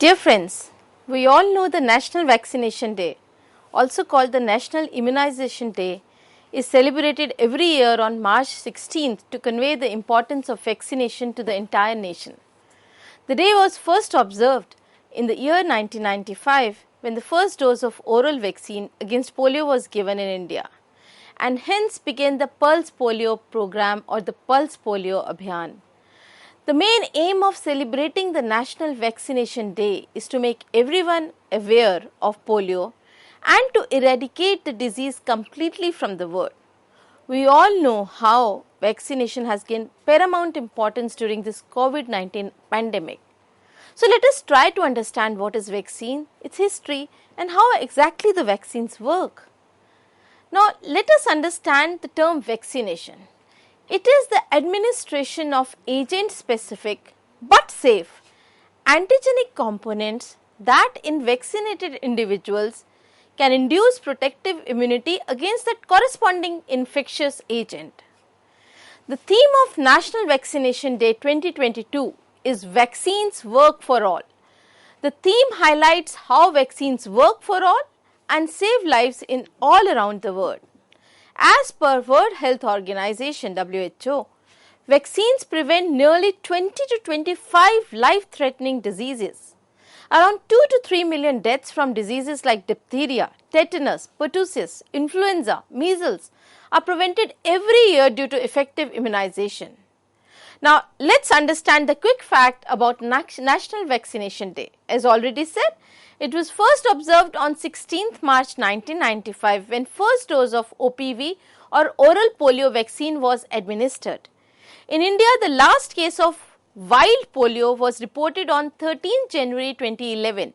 Dear friends, we all know the National Vaccination Day, also called the National Immunization Day, is celebrated every year on March 16th to convey the importance of vaccination to the entire nation. The day was first observed in the year 1995 when the first dose of oral vaccine against polio was given in India, and hence began the Pulse Polio program or the Pulse Polio Abhiyan. The main aim of celebrating the National Vaccination Day is to make everyone aware of polio and to eradicate the disease completely from the world. We all know how vaccination has gained paramount importance during this COVID-19 pandemic. So let us try to understand what is vaccine, its history, and how exactly the vaccines work. Now let us understand the term vaccination. It is the administration of agent-specific but safe antigenic components that in vaccinated individuals can induce protective immunity against that corresponding infectious agent. The theme of National Vaccination Day 2022 is Vaccines Work for All. The theme highlights how vaccines work for all and save lives in all around the world. As per World Health Organization (WHO), vaccines prevent nearly 20 to 25 life-threatening diseases. Around 2 to 3 million deaths from diseases like diphtheria, tetanus, pertussis, influenza, measles are prevented every year due to effective immunization. Now, let's understand the quick fact about National Vaccination Day. As already said, it was first observed on 16th March 1995 when first dose of OPV or oral polio vaccine was administered. In India, the last case of wild polio was reported on 13th January 2011.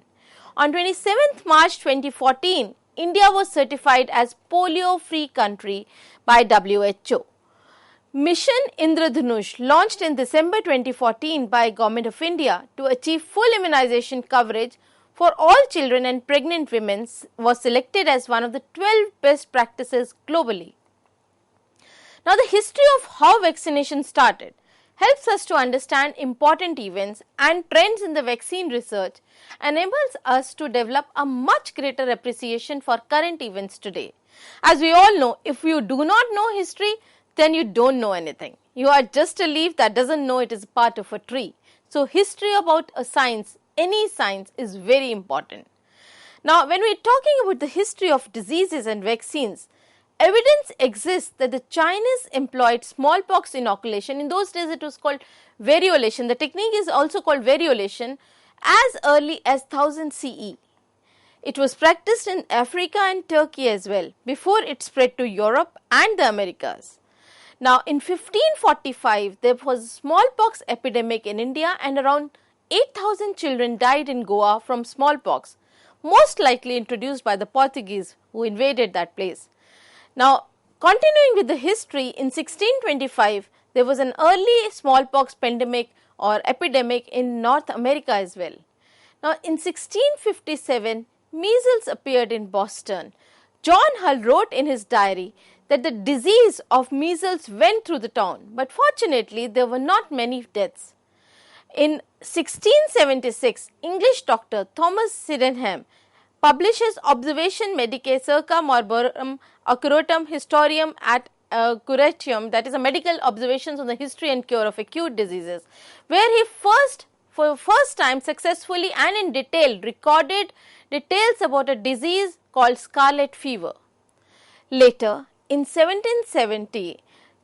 On 27th March 2014, India was certified as polio-free country by WHO. Mission Indradhanush, launched in December 2014 by Government of India to achieve full immunization coverage for all children and pregnant women, was selected as one of the 12 best practices globally. Now, the history of how vaccination started helps us to understand important events and trends in the vaccine research and enables us to develop a much greater appreciation for current events today. As we all know, if you do not know history, then you don't know anything. You are just a leaf that doesn't know it is part of a tree. So, history about a science, any science, is very important. Now, when we are talking about the history of diseases and vaccines, evidence exists that the Chinese employed smallpox inoculation. In those days, it was called variolation. The technique is also called variolation as early as 1000 CE. It was practiced in Africa and Turkey as well before it spread to Europe and the Americas. Now, in 1545, there was a smallpox epidemic in India and around 8,000 children died in Goa from smallpox, most likely introduced by the Portuguese who invaded that place. Now, continuing with the history, in 1625, there was an early smallpox pandemic or epidemic in North America as well. Now, in 1657, measles appeared in Boston. John Hull wrote in his diary that the disease of measles went through the town, but fortunately there were not many deaths. In 1676, English doctor Thomas Sydenham publishes Observation Medicae Circa Morborum Accuratum Historiam et Curatum, that is a medical observations on the history and cure of acute diseases, where he for the first time successfully and in detail recorded details about a disease called scarlet fever. Later, in 1770,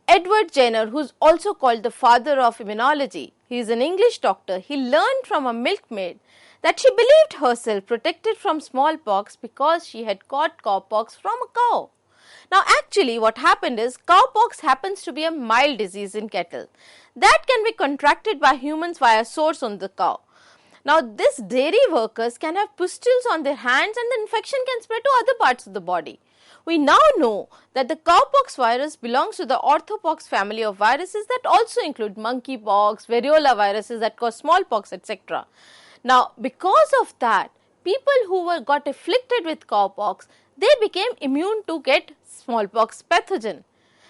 Edward Jenner, who is also called the father of immunology, he is an English doctor, he learned from a milkmaid that she believed herself protected from smallpox because she had caught cowpox from a cow. Now, actually what happened is cowpox happens to be a mild disease in cattle that can be contracted by humans via sores on the cow. Now, these dairy workers can have pustules on their hands and the infection can spread to other parts of the body. We now know that the cowpox virus belongs to the orthopox family of viruses that also include monkeypox, variola viruses that cause smallpox, etc. Now, because of that, people who got afflicted with cowpox, they became immune to get smallpox pathogen.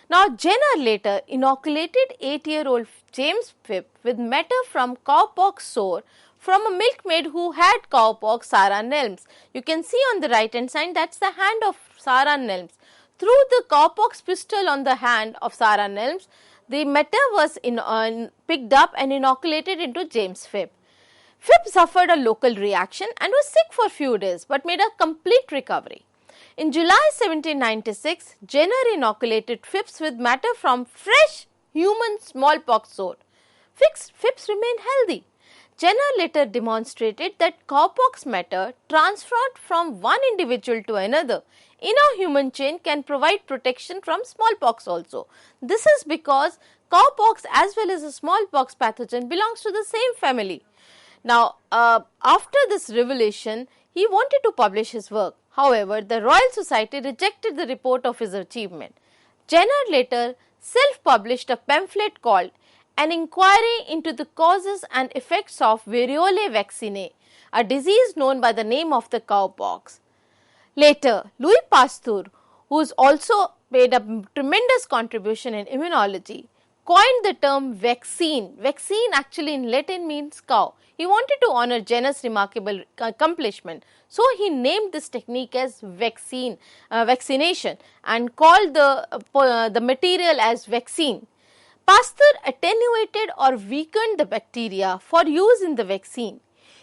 Now, Jenner later inoculated 8-year-old James Phipp with matter from cowpox sore from a milkmaid who had cowpox, Sarah Nelms. You can see on the right hand side, that's the hand of Sarah Nelms. Through the cowpox pistol on the hand of Sarah Nelms, the matter was picked up and inoculated into James Phibb. Phibb suffered a local reaction and was sick for a few days but made a complete recovery. In July 1796, Jenner inoculated Phibbs with matter from fresh human smallpox sore. Phibbs remained healthy. Jenner later demonstrated that cowpox matter transferred from one individual to another in a human chain can provide protection from smallpox also. This is because cowpox as well as a smallpox pathogen belongs to the same family. Now, after this revelation, he wanted to publish his work. However, the Royal Society rejected the report of his achievement. Jenner later self-published a pamphlet called An Inquiry into the Causes and Effects of Variole Vaccinae, a disease known by the name of the cowpox. Later, Louis Pasteur, who has also made a tremendous contribution in immunology, coined the term vaccine. Vaccine actually in Latin means cow. He wanted to honor Jenner's remarkable accomplishment. So, he named this technique as vaccination and called the material as vaccine. Pasteur attenuated or weakened the bacteria for use in the vaccine.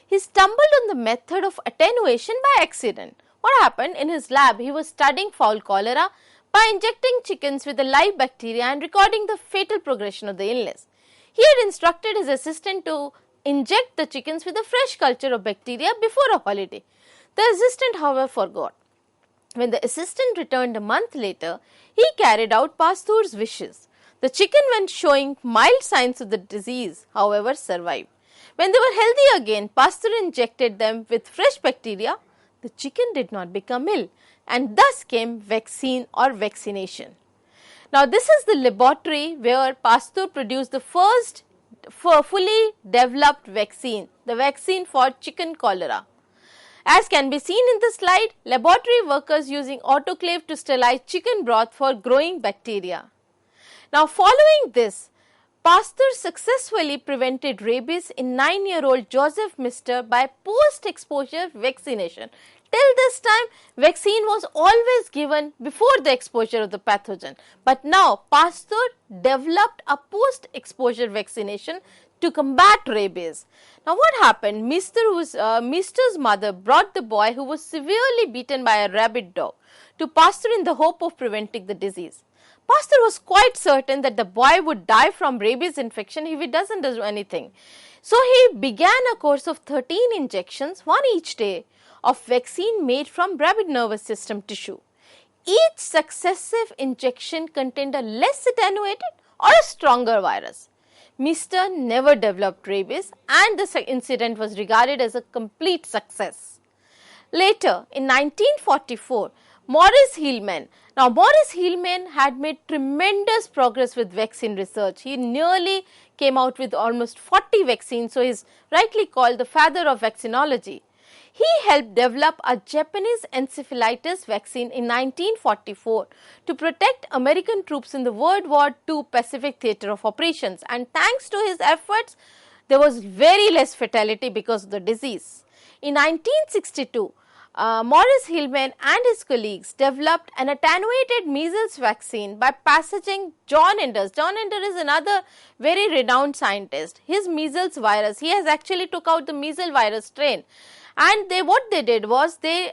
He stumbled on the method of attenuation by accident. What happened? In his lab, he was studying fowl cholera by injecting chickens with the live bacteria and recording the fatal progression of the illness. He had instructed his assistant to inject the chickens with a fresh culture of bacteria before a holiday. The assistant, however, forgot. When the assistant returned a month later, he carried out Pasteur's wishes. The chicken, when showing mild signs of the disease, however, survived. When they were healthy again, Pasteur injected them with fresh bacteria. The chicken did not become ill, and thus came vaccine or vaccination. Now, this is the laboratory where Pasteur produced the first fully developed vaccine, the vaccine for chicken cholera. As can be seen in the slide, laboratory workers using autoclave to sterilize chicken broth for growing bacteria. Now, following this, Pasteur successfully prevented rabies in 9-year-old Joseph Mister by post-exposure vaccination. Till this time, vaccine was always given before the exposure of the pathogen. But now, Pasteur developed a post-exposure vaccination to combat rabies. Now, what happened? Mister's mother brought the boy who was severely beaten by a rabid dog to Pasteur in the hope of preventing the disease. Pasteur was quite certain that the boy would die from rabies infection if he doesn't do anything. So, he began a course of 13 injections, one each day, of vaccine made from rabid nervous system tissue. Each successive injection contained a less attenuated or a stronger virus. Mister never developed rabies and the incident was regarded as a complete success. Later, in 1944, Maurice Hilleman. Now, Maurice Hilleman had made tremendous progress with vaccine research. He nearly came out with almost 40 vaccines, so he is rightly called the father of vaccinology. He helped develop a Japanese encephalitis vaccine in 1944 to protect American troops in the World War II Pacific Theatre of Operations, and thanks to his efforts, there was very less fatality because of the disease. In 1962, Maurice Hilleman and his colleagues developed an attenuated measles vaccine by passaging John Enders. John Enders is another very renowned scientist. His measles virus, he has actually took out the measles virus strain, and what they did was they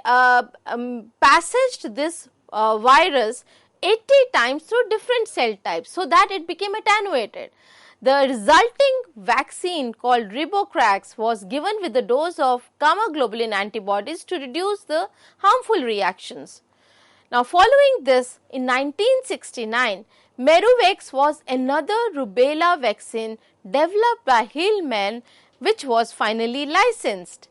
passaged this virus 80 times through different cell types so that it became attenuated. The resulting vaccine called Ribotrax was given with a dose of gamma globulin antibodies to reduce the harmful reactions. Now, following this, in 1969, Meruvex was another rubella vaccine developed by Hilleman, which was finally licensed.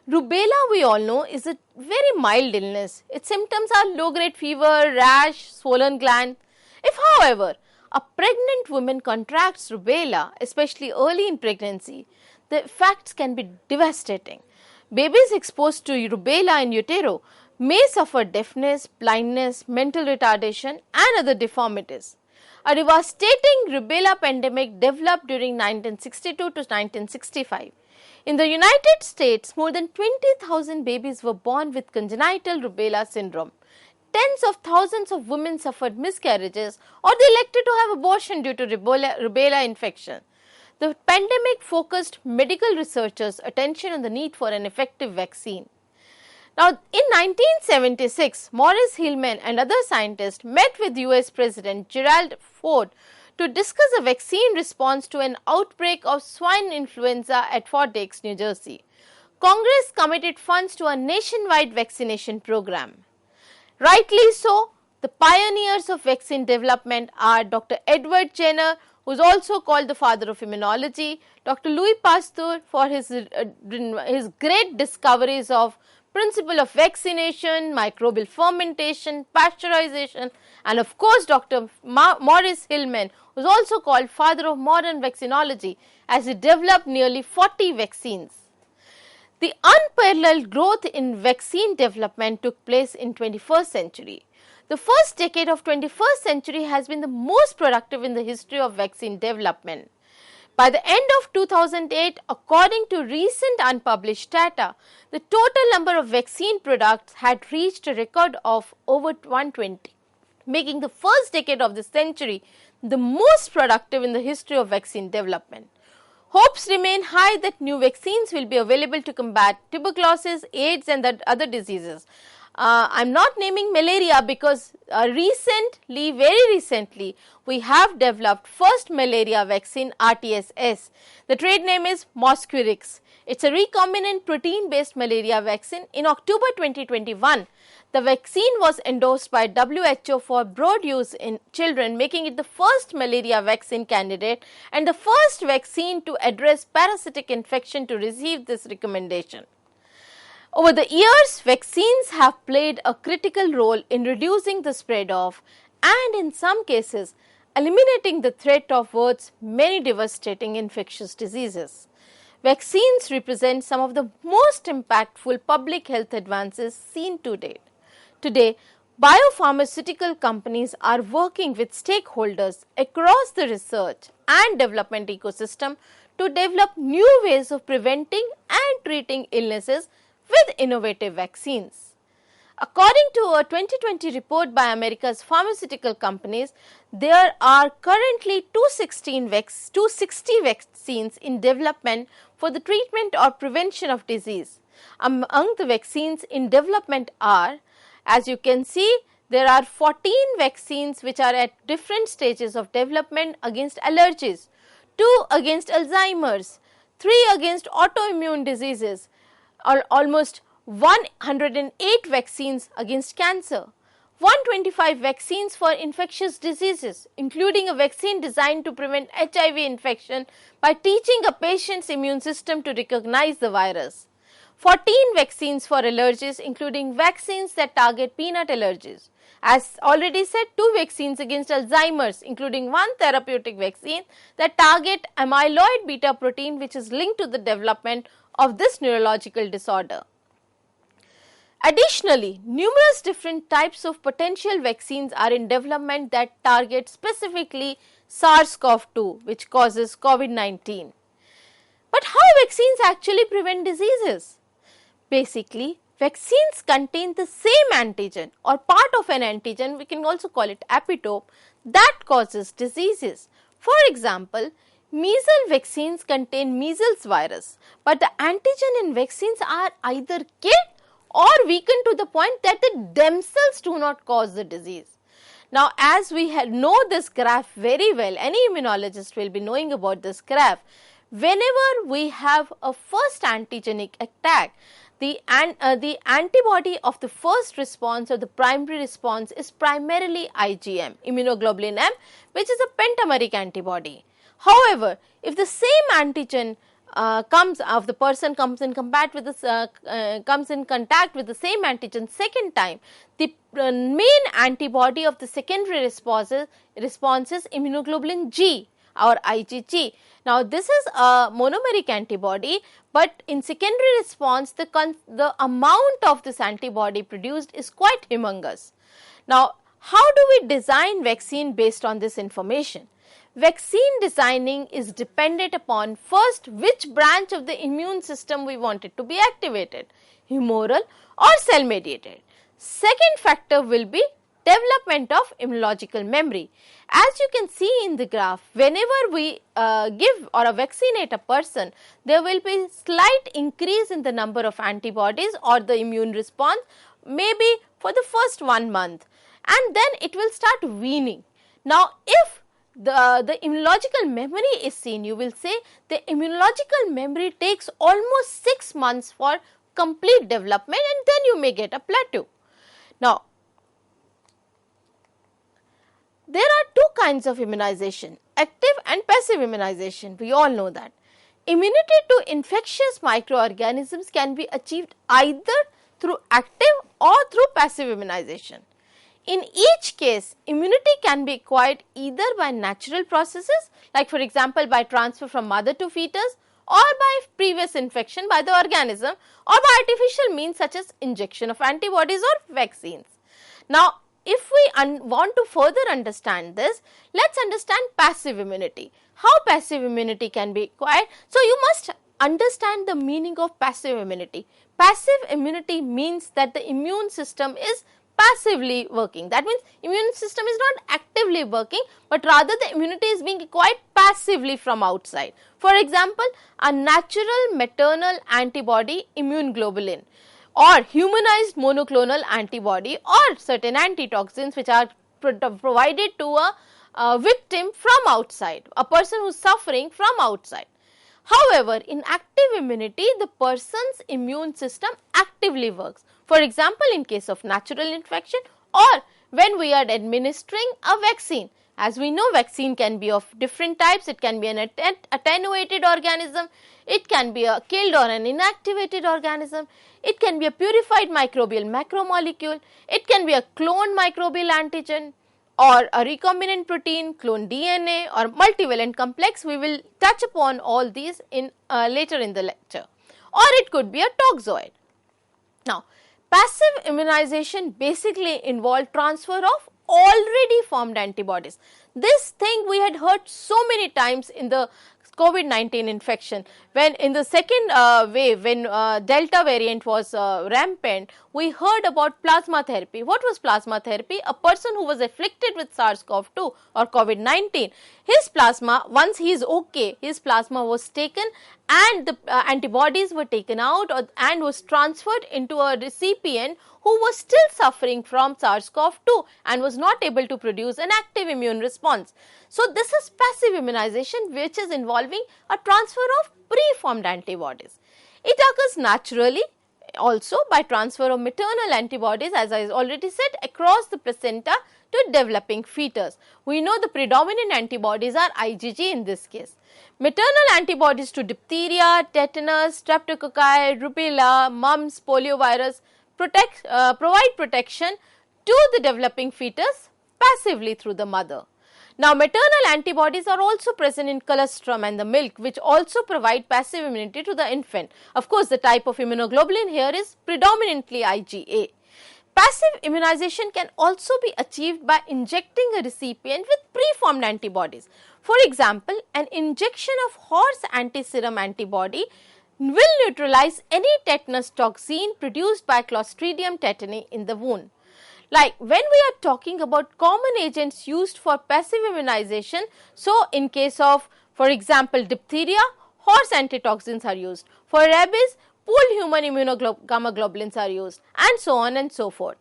Rubella, we all know, is a very mild illness. Its symptoms are low-grade fever, rash, swollen gland. If, however, a pregnant woman contracts rubella, especially early in pregnancy, the effects can be devastating. Babies exposed to rubella in utero may suffer deafness, blindness, mental retardation and other deformities. A devastating rubella pandemic developed during 1962 to 1965. In the United States, more than 20,000 babies were born with congenital rubella syndrome. Tens of thousands of women suffered miscarriages or they elected to have abortion due to rubella infection. The pandemic focused medical researchers' attention on the need for an effective vaccine. Now, in 1976, Maurice Hilleman and other scientists met with US President Gerald Ford to discuss a vaccine response to an outbreak of swine influenza at Fort Dix, New Jersey. Congress committed funds to a nationwide vaccination program. Rightly so, the pioneers of vaccine development are Dr. Edward Jenner, who is also called the father of immunology, Dr. Louis Pasteur for his great discoveries of principle of vaccination, microbial fermentation, pasteurization, and of course Dr. Maurice Hilleman, who is also called father of modern vaccinology, as he developed nearly 40 vaccines. The unparalleled growth in vaccine development took place in 21st century. The first decade of 21st century has been the most productive in the history of vaccine development. By the end of 2008, according to recent unpublished data, the total number of vaccine products had reached a record of over 120, making the first decade of the century the most productive in the history of vaccine development. Hopes remain high that new vaccines will be available to combat tuberculosis, AIDS and other diseases. I am not naming malaria because very recently, we have developed first malaria vaccine RTSS. The trade name is Mosquirix. It is a recombinant protein based malaria vaccine. In October 2021, the vaccine was endorsed by WHO for broad use in children, making it the first malaria vaccine candidate and the first vaccine to address parasitic infection to receive this recommendation. Over the years, vaccines have played a critical role in reducing the spread of and in some cases eliminating the threat of many devastating infectious diseases. Vaccines represent some of the most impactful public health advances seen to date. Today, biopharmaceutical companies are working with stakeholders across the research and development ecosystem to develop new ways of preventing and treating illnesses with innovative vaccines. According to a 2020 report by America's pharmaceutical companies, there are currently 260 vaccines in development for the treatment or prevention of disease. Among the vaccines in development are, as you can see, there are 14 vaccines which are at different stages of development against allergies, 2 against Alzheimer's, 3 against autoimmune diseases, or almost 108 vaccines against cancer, 125 vaccines for infectious diseases, including a vaccine designed to prevent HIV infection by teaching a patient's immune system to recognize the virus, 14 vaccines for allergies, including vaccines that target peanut allergies. As already said, 2 vaccines against Alzheimer's, including 1 therapeutic vaccine that target amyloid beta protein, which is linked to the development of this neurological disorder. Additionally, numerous different types of potential vaccines are in development that target specifically SARS-CoV-2, which causes COVID-19. But how vaccines actually prevent diseases? Basically, vaccines contain the same antigen or part of an antigen, we can also call it epitope, that causes diseases. For example, measles vaccines contain measles virus, but the antigen in vaccines are either killed or weakened to the point that they themselves do not cause the disease. Now, as we know this graph very well, any immunologist will be knowing about this graph. Whenever we have a first antigenic attack, the antibody of the first response or the primary response is primarily IgM, immunoglobulin M, which is a pentameric antibody. However, if the same antigen the person comes in contact with the same antigen second time, the main antibody of the secondary response is immunoglobulin G or IgG. Now, this is a monomeric antibody, but in secondary response, the amount of this antibody produced is quite humongous. Now, how do we design vaccine based on this information? Vaccine designing is dependent upon first which branch of the immune system we want it to be activated, humoral or cell mediated. Second factor will be development of immunological memory. As you can see in the graph, whenever we give or vaccinate a person, there will be slight increase in the number of antibodies or the immune response, maybe for the first 1 month, and then it will start weaning. Now, if the immunological memory is seen, you will say the immunological memory takes almost 6 months for complete development, and then you may get a plateau. Now, there are two kinds of immunization, active and passive immunization. We all know that. Immunity to infectious microorganisms can be achieved either through active or through passive immunization. In each case, immunity can be acquired either by natural processes, like for example by transfer from mother to fetus, or by previous infection by the organism, or by artificial means such as injection of antibodies or vaccines. Now, if we want to further understand this, let us understand passive immunity. How passive immunity can be acquired? So, you must understand the meaning of passive immunity. Passive immunity means that the immune system is passively working. That means immune system is not actively working, but rather the immunity is being acquired passively from outside. For example, a natural maternal antibody immune globulin, or humanized monoclonal antibody, or certain antitoxins which are provided to a victim from outside, a person who is suffering from outside. However, in active immunity, the person's immune system actively works. For example, in case of natural infection or when we are administering a vaccine. As we know, vaccine can be of different types. It can be an attenuated organism, it can be a killed or an inactivated organism, it can be a purified microbial macromolecule, it can be a cloned microbial antigen, or a recombinant protein, clone DNA, or multivalent complex. We will touch upon all these in later in the lecture. Or it could be a toxoid. Now, passive immunization basically involves transfer of already formed antibodies. This thing we had heard so many times in the COVID-19 infection. When in the second wave, when Delta variant was rampant, we heard about plasma therapy. What was plasma therapy? A person who was afflicted with SARS-CoV-2 or COVID-19, his plasma, once he is okay, his plasma was taken and the antibodies were taken out and was transferred into a recipient who was still suffering from SARS-CoV-2 and was not able to produce an active immune response. So, this is passive immunization, which is involving a transfer of preformed antibodies. It occurs naturally also by transfer of maternal antibodies, as I already said, across the placenta to developing fetus. We know the predominant antibodies are IgG in this case. Maternal antibodies to diphtheria, tetanus, streptococci, rubella, mumps, poliovirus provide protection to the developing fetus passively through the mother. Now, maternal antibodies are also present in colostrum and the milk, which also provide passive immunity to the infant. Of course, the type of immunoglobulin here is predominantly IgA. Passive immunization can also be achieved by injecting a recipient with preformed antibodies. For example, an injection of horse antiserum antibody will neutralize any tetanus toxin produced by Clostridium tetani in the wound. Like when we are talking about common agents used for passive immunization, so in case of, for example, diphtheria, horse antitoxins are used. For rabies, pooled human immunogamma globulins are used, and so on and so forth.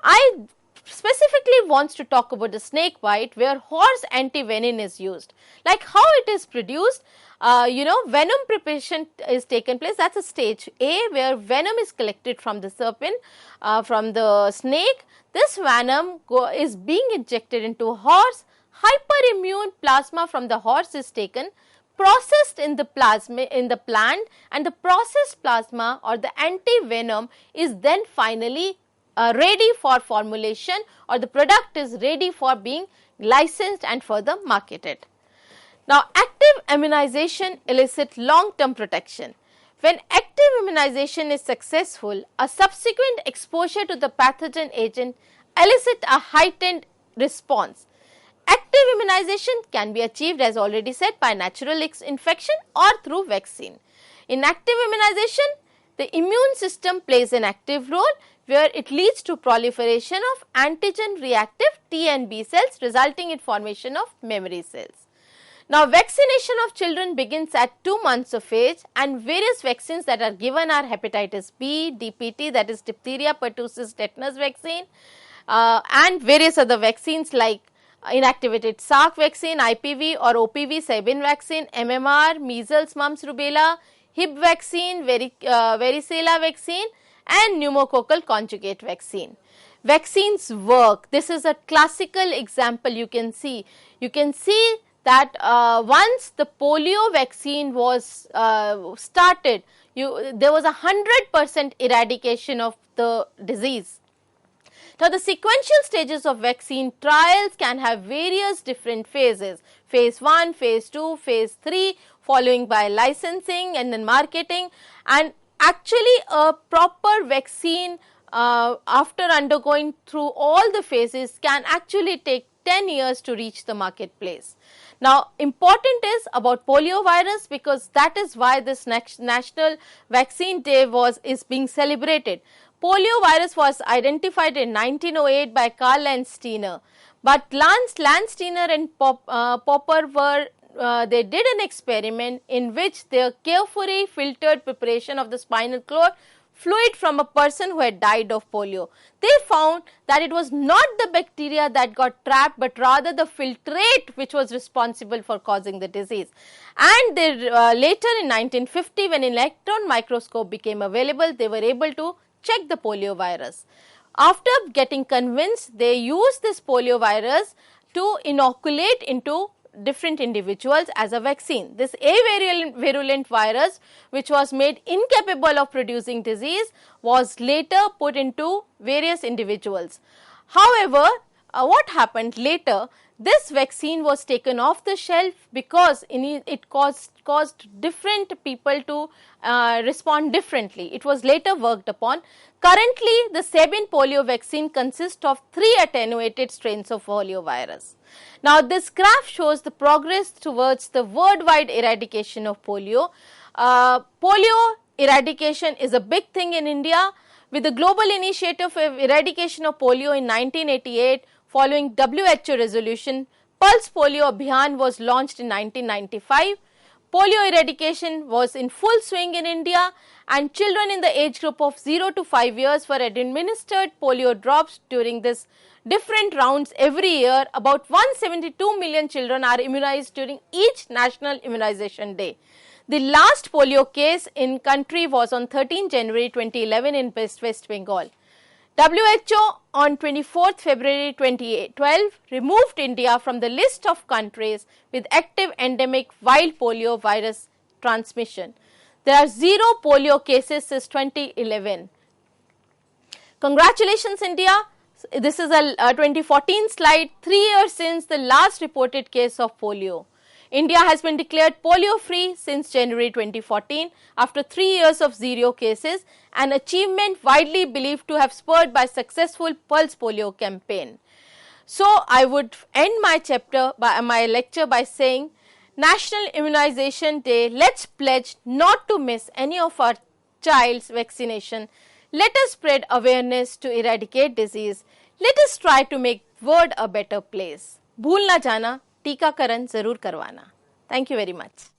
I specifically wants to talk about the snake bite, where horse antivenin is used. Like how it is produced, venom preparation is taken place. That's a stage A, where venom is collected from the serpent, from the snake. This venom is being injected into a horse. Hyperimmune plasma from the horse is taken, processed in the plant, and the processed plasma or the anti-venom is then finally ready for formulation, or the product is ready for being licensed and further marketed. Now, active immunization elicits long-term protection. When active immunization is successful, a subsequent exposure to the pathogen agent elicits a heightened response. Active Active immunization can be achieved, as already said, by natural infection or through vaccine. In active immunization, the immune system plays an active role where it leads to proliferation of antigen reactive T and B cells, resulting in formation of memory cells. Now, vaccination of children begins at 2 months of age, and various vaccines that are given are hepatitis B, DPT, that is diphtheria, pertussis, tetanus vaccine, and various other vaccines like inactivated Salk vaccine, IPV or OPV, Sabin vaccine, MMR, measles, mumps, rubella, Hib vaccine, varicella vaccine, and pneumococcal conjugate vaccine. Vaccines work. This is a classical example you can see. You can see that once the polio vaccine was started, there was 100% eradication of the disease. Now, the sequential stages of vaccine trials can have various different phases, phase 1, phase 2, phase 3, following by licensing and then marketing, and actually a proper vaccine after undergoing through all the phases can actually take 10 years to reach the marketplace. Now, important is about polio virus, because that is why this National Vaccine Day is being celebrated. Polio virus was identified in 1908 by Karl and Steiner, but Steiner and Popper they did an experiment in which they carefully filtered preparation of the spinal cord fluid from a person who had died of polio. They found that it was not the bacteria that got trapped, but rather the filtrate which was responsible for causing the disease. And they, later in 1950, when electron microscope became available, they were able to check the polio virus. After getting convinced, they used this polio virus to inoculate into different individuals as a vaccine. This virulent virus, which was made incapable of producing disease, was later put into various individuals. However, what happened later, this vaccine was taken off the shelf because it caused different people to respond differently. It was later worked upon. Currently, the Sabin polio vaccine consists of 3 attenuated strains of polio virus. Now, this graph shows the progress towards the worldwide eradication of polio. Polio eradication is a big thing in India. With the global initiative of eradication of polio in 1988, following WHO resolution, Pulse Polio Abhiyan was launched in 1995. Polio eradication was in full swing in India, and children in the age group of 0 to 5 years were administered polio drops during this different rounds every year. About 172 million children are immunized during each National Immunization Day. The last polio case in country was on 13 January 2011 in West Bengal. WHO on 24th February 2012 removed India from the list of countries with active endemic wild polio virus transmission. There are 0 polio cases since 2011. Congratulations, India. This is a 2014 slide, 3 years since the last reported case of polio. India has been declared polio free since January 2014 after 3 years of 0 cases, an achievement widely believed to have spurred by successful Pulse Polio campaign. So, I would end my lecture by saying, National Immunization Day, let's pledge not to miss any of our child's vaccination. Let us spread awareness to eradicate disease. Let us try to make world a better place. भूल ना जाना, टीकाकरण जरूर करवाना. Thank you very much.